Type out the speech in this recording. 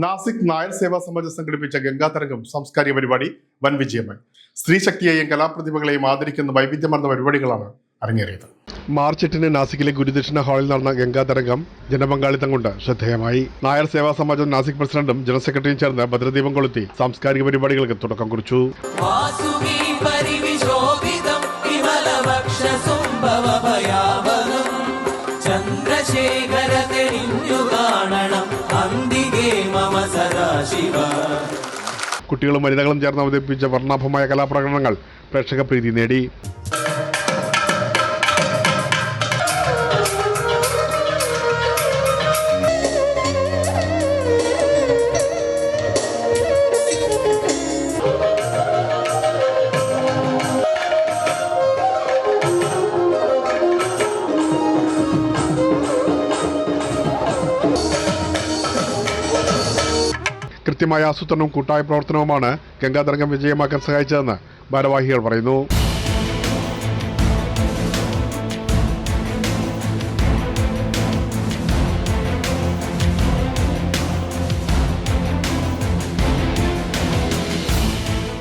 നാസിക് നായർ സേവാ സമാജം സംഘടിപ്പിച്ച ഗംഗാതരംഗം സാംസ്കാരിക പരിപാടി വൻ വിജയമായി. സ്ത്രീശക്തിയെയും കലാപ്രതിഭകളെയും ആദരിക്കുന്ന വൈവിധ്യമാർന്ന പരിപാടികളാണ് അരങ്ങേറിയത്. മാർച്ച് 8 നാസിക്കിലെ ഗുരുദക്ഷിണ ഹാളിൽ നടന്ന ഗംഗാതരംഗം ജനപങ്കാളിത്തം കൊണ്ട് ശ്രദ്ധേയമായി. നായർ സേവാ സമാജം നാസിക് പ്രസിഡന്റും ജനറൽ സെക്രട്ടറിയും ചേർന്ന് ഭദ്രദീപം കൊളുത്തി സാംസ്കാരിക പരിപാടികൾക്ക് തുടക്കം കുറിച്ചു. കുട്ടികളും വനിതകളും ചേർന്ന് അവതരിപ്പിച്ച വർണ്ണാഭമായ കലാപ്രകടനങ്ങൾ പ്രേക്ഷക പ്രീതി നേടി. കൃത്യമായ ആസൂത്രണവും കൂട്ടായ പ്രവർത്തനവുമാണ് ഗംഗാതരംഗം വിജയമാക്കാൻ സഹായിച്ചതെന്ന് ഭാരവാഹികൾ പറയുന്നു.